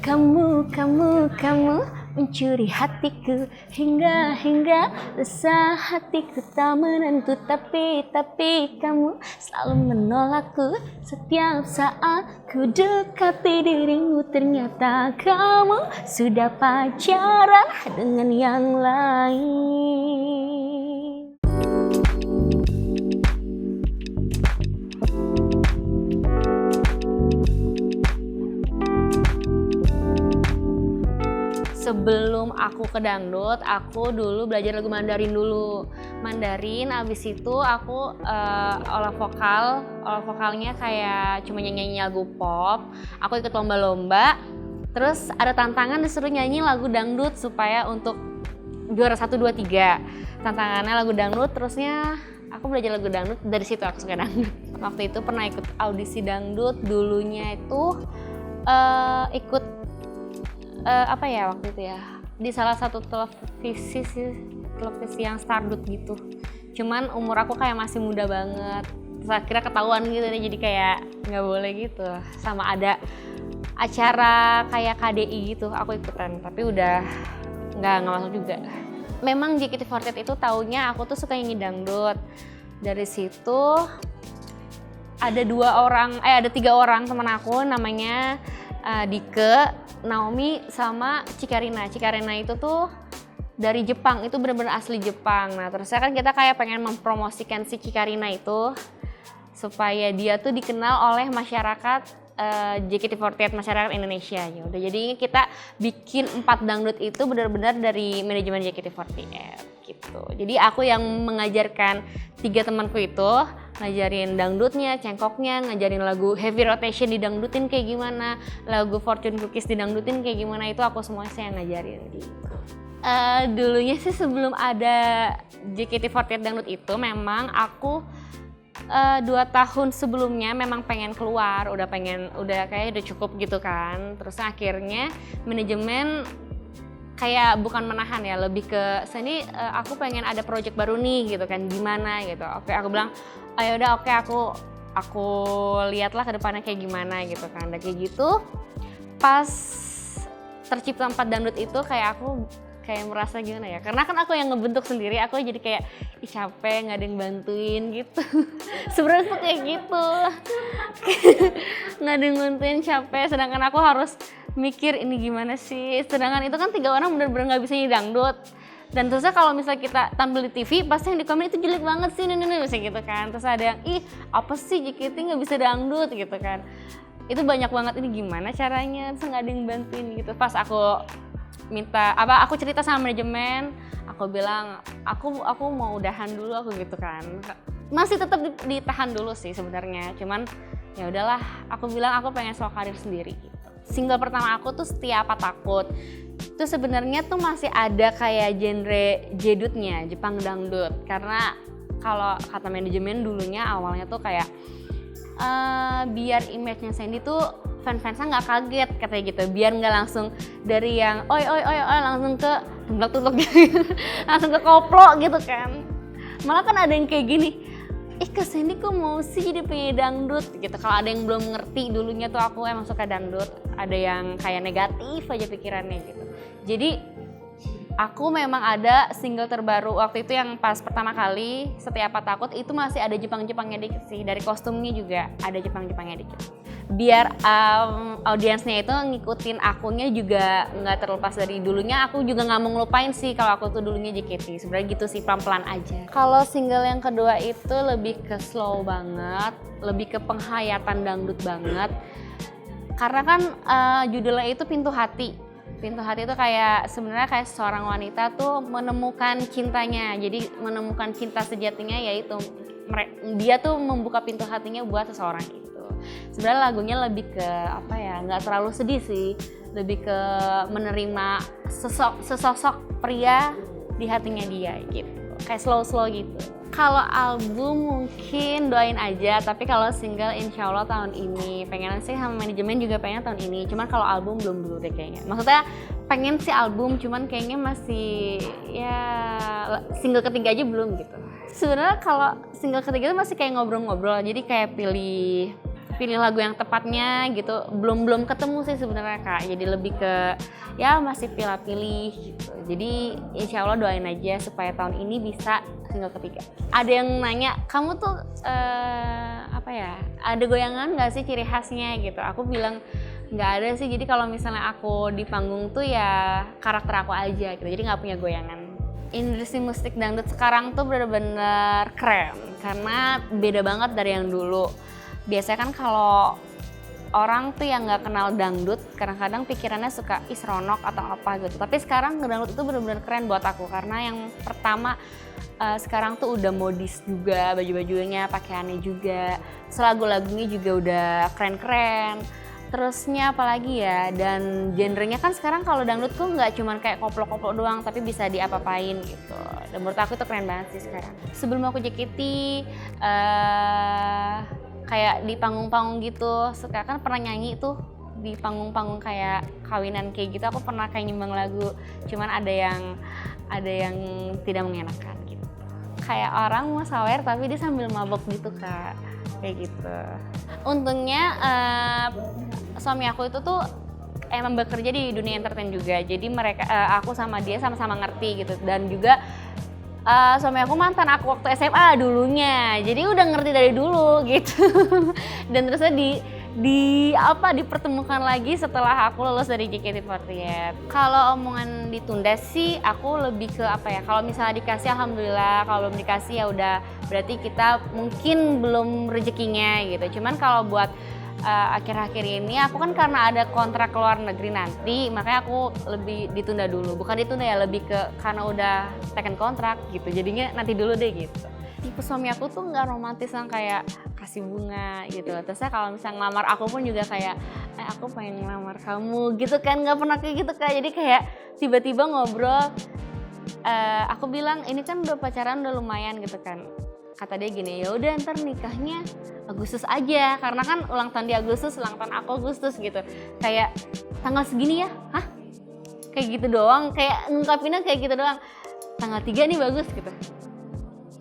Kamu mencuri hatiku hingga resah hatiku tak menentu, tapi kamu selalu menolakku setiap saat ku dekati dirimu. Ternyata kamu sudah pacaran dengan yang lain. Sebelum aku ke dangdut, aku dulu belajar lagu Mandarin dulu. Mandarin, abis itu aku olah vokalnya kayak cuma nyanyi lagu pop. Aku ikut lomba-lomba, terus ada tantangan disuruh nyanyi lagu dangdut supaya untuk juara 1, 2, 3. Tantangannya lagu dangdut, terusnya aku belajar lagu dangdut, dari situ aku suka dangdut. Waktu itu pernah ikut audisi dangdut, dulunya itu ikut waktu itu ya di salah satu televisi yang Stardut gitu. Cuman umur aku kayak masih muda banget, terus akhirnya ketahuan gitu deh, jadi kayak nggak boleh gitu. Sama ada acara kayak KDI gitu aku ikutan, tapi udah nggak masuk juga. Memang JKT48 itu taunya aku tuh suka nyanyi dangdut. Dari situ ada 3 orang teman aku, namanya Dike, Naomi, sama Cikarina. Cikarina itu tuh dari Jepang, itu bener-bener asli Jepang. Nah terusnya kan kita kayak pengen mempromosikan si Cikarina itu supaya dia tuh dikenal oleh masyarakat JKT48, masyarakat Indonesia. Ya udah, jadi kita bikin 4 dangdut itu benar-benar dari manajemen JKT48 gitu. Jadi aku yang mengajarkan 3 temanku itu, ngajarin dangdutnya, cengkoknya, ngajarin lagu Heavy Rotation didangdutin kayak gimana, lagu Fortune Cookies didangdutin kayak gimana, itu aku semuanya yang ngajarin gitu. Dulunya sih sebelum ada JKT48 dangdut itu memang aku 2 tahun sebelumnya memang pengen keluar, udah kayak udah cukup gitu kan. Terus akhirnya manajemen kayak bukan menahan ya, lebih ke sini aku pengen ada project baru nih gitu kan, gimana gitu. Oke, aku bilang ayo udah, oke, aku lihatlah ke depannya kayak gimana gitu kan. Dan kayak gitu pas tercipta 4 dangdut itu kayak aku kayak merasa gimana ya, karena kan aku yang ngebentuk sendiri, aku jadi kayak capek, nggak ada yang bantuin gitu. Sebenarnya tuh kayak gitu, nggak ada yang bantuin, capek, sedangkan aku harus mikir ini gimana sih, sedangkan itu kan 3 orang bener-bener nggak bisa nyanyi dangdut. Dan terusnya kalau misalnya kita tampil di TV, pasti yang di komen itu jelek banget sih, bisa gitu kan. Terus ada yang, ih apa sih JKT nggak bisa dangdut gitu kan. Itu banyak banget, ini gimana caranya, terus nggak ada yang bantuin gitu. Pas aku aku cerita sama manajemen, aku bilang aku mau udahan dulu aku gitu kan. Masih tetap ditahan dulu sih sebenarnya, cuman ya udahlah, aku bilang aku pengen solo karir sendiri gitu. Single pertama aku tuh Setia Apa Takut. Itu sebenarnya tuh masih ada kayak genre jedutnya, Jepang dangdut. Karena kalau kata manajemen dulunya awalnya tuh kayak biar image-nya Sandy tuh fans-fansnya nggak kaget katanya gitu, biar nggak langsung dari yang oi langsung ke tumplek gitu, langsung ke koplo gitu kan. Malah kan ada yang kayak gini, Kak Sandy kok mau sih jadi penyanyi dangdut gitu. Kalau ada yang belum ngerti, dulunya tuh aku emang suka dangdut, ada yang kayak negatif aja pikirannya gitu. Jadi aku memang ada single terbaru waktu itu yang pas pertama kali Setia Apa Takut itu masih ada Jepang-Jepangnya dikit sih, dari kostumnya juga ada Jepang-Jepangnya dikit. Biar audiensnya itu ngikutin akunya juga nggak terlepas dari dulunya. Aku juga nggak mau ngelupain sih kalau aku tuh dulunya JKT, sebenarnya gitu sih, pelan-pelan aja. Kalau single yang kedua itu lebih ke slow banget, lebih ke penghayatan dangdut banget. Karena kan judulnya itu Pintu Hati. Pintu Hati itu kayak sebenarnya kayak seorang wanita tuh menemukan cintanya. Jadi menemukan cinta sejatinya, yaitu dia tuh membuka pintu hatinya buat seseorang itu. Sebenarnya lagunya lebih ke apa ya, nggak terlalu sedih sih, lebih ke menerima sesosok pria di hatinya dia gitu, kayak slow gitu. Kalau album mungkin doain aja, tapi kalau single insya Allah tahun ini. Pengen sih sama manajemen juga pengen tahun ini, cuman kalau album belum dulu deh kayaknya. Maksudnya pengen sih album, cuman kayaknya masih ya single ketiga aja belum gitu. Sebenarnya kalau single ketiga itu masih kayak ngobrol-ngobrol, jadi kayak pilih pilih lagu yang tepatnya gitu belum ketemu sih sebenarnya Kak. Jadi lebih ke ya masih pilih-pilih gitu. Jadi insya Allah doain aja supaya tahun ini bisa single ketiga. Ada yang nanya, kamu tuh apa ya, ada goyangan nggak sih ciri khasnya gitu? Aku bilang nggak ada sih. Jadi kalau misalnya aku di panggung tuh ya karakter aku aja gitu. Jadi nggak punya goyangan. Industri musik dangdut sekarang tuh bener-bener keren karena beda banget dari yang dulu. Biasanya kan kalau orang tuh yang nggak kenal dangdut kadang-kadang pikirannya suka seronok atau apa gitu. Tapi sekarang dangdut itu bener-bener keren buat aku karena yang pertama sekarang tuh udah modis juga, baju-bajunya, pakaiannya juga, lagu-lagunya juga udah keren-keren. Terusnya apalagi ya, dan genrenya kan sekarang kalau dangdut tuh nggak cuman kayak koplo-koplo doang, tapi bisa diapa-apain gitu. Dan menurut aku itu keren banget sih sekarang. Sebelum aku JKT, kayak di panggung-panggung gitu, suka kan pernah nyanyi tuh di panggung-panggung kayak kawinan kayak gitu. Aku pernah kayak nyumbang lagu, cuman ada yang tidak mengenakan gitu. Kayak orang mau sawer tapi dia sambil mabok gitu Kak, kayak gitu. Untungnya suami aku itu tuh emang bekerja di dunia entertain juga, jadi aku sama dia sama-sama ngerti gitu. Dan juga suami aku mantan aku waktu SMA dulunya, jadi udah ngerti dari dulu gitu. Dan terusnya dipertemukan lagi setelah aku lulus dari JKT48. Kalau omongan ditunda sih aku lebih ke apa ya, kalau misalnya dikasih alhamdulillah, kalau belum dikasih ya udah berarti kita mungkin belum rezekinya gitu. Cuman kalau buat akhir-akhir ini aku kan karena ada kontrak ke luar negeri nanti, makanya aku lebih ditunda dulu. Bukan ditunda ya, lebih ke karena udah taken kontrak gitu, jadinya nanti dulu deh gitu. Tipe suami aku tuh nggak romantis yang kayak kasih bunga gitu. Terusnya kalau misalnya ngelamar aku pun juga kayak aku pengen ngelamar kamu gitu kan, nggak pernah kayak gitu Kak. Jadi kayak tiba-tiba ngobrol, aku bilang ini kan udah pacaran udah lumayan gitu kan. Kata dia gini, ya udah ntar nikahnya Agustus aja, karena kan ulang tahun di Agustus, ulang tahun aku Agustus gitu. Kayak tanggal segini ya, hah? Kayak gitu doang, kayak ngungkapinnya kayak gitu doang. Tanggal 3 nih bagus gitu.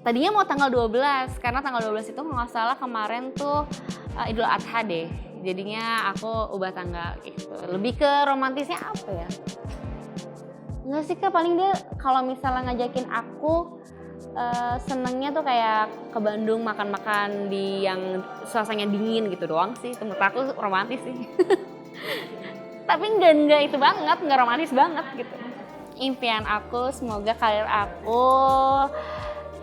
Tadinya mau tanggal 12, karena tanggal 12 itu nggak salah kemarin tuh Idul Adha deh. Jadinya aku ubah tanggal gitu. Lebih ke romantisnya apa ya? Nggak sih Kak, paling dia kalau misalnya ngajakin aku senengnya tuh kayak ke Bandung makan-makan di yang suasananya dingin gitu doang sih. Menurut aku romantis sih. Tapi nggak itu banget, nggak romantis banget gitu. Impian aku semoga karir aku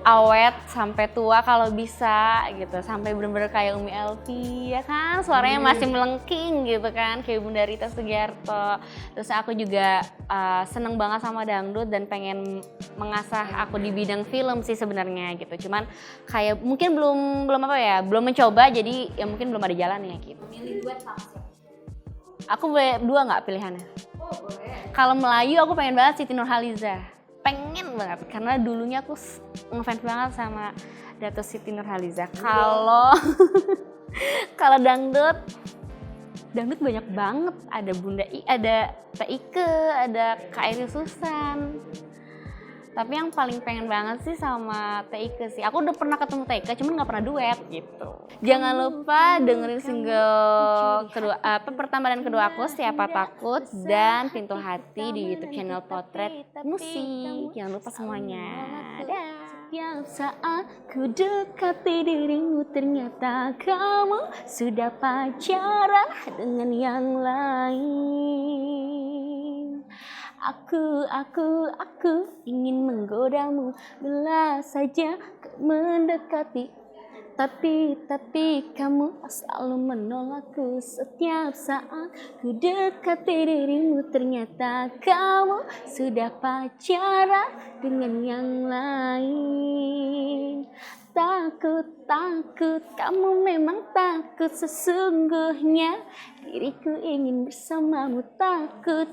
awet sampai tua kalau bisa gitu, sampai bener-bener kayak Umi Elvi ya kan, suaranya masih melengking gitu kan, kayak Bunda Rita Sugiarto. Terus aku juga seneng banget sama dangdut dan pengen mengasah aku di bidang film sih sebenarnya gitu. Cuman kayak mungkin belum mencoba, jadi ya mungkin belum ada jalannya gitu. Milih duet sama siapa? Aku boleh 2 nggak pilihannya? Oh boleh. Kalau Melayu aku pengen banget Siti Nurhaliza. Pengen banget karena dulunya aku ngefans banget sama Dato' Siti Nurhaliza. Kalau dangdut banyak banget. Ada Bunda ada Teh Ike, ada Kak Eri Susan. Tapi yang paling pengen banget sih sama Teh Ike sih. Aku udah pernah ketemu Teh Ike, cuman nggak pernah duet gitu. Jangan lupa dengerin single kedua, pertama dan kedua aku, Siapa Takut dan Pintu Hati di YouTube channel Potret Musik. Jangan lupa semuanya. Dah. Setiap saat ku dekati dirimu, ternyata kamu sudah pacaran dengan yang lain. Aku ingin menggodamu, bila saja kau mendekati. Tapi kamu selalu menolakku. Setiap saat ku dekati dirimu, ternyata kamu sudah pacaran dengan yang lain. Takut, kamu memang takut sesungguhnya. Diriku ingin bersamamu. Takut,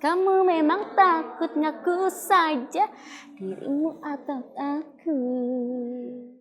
kamu memang takut. Ngaku saja dirimu atau aku.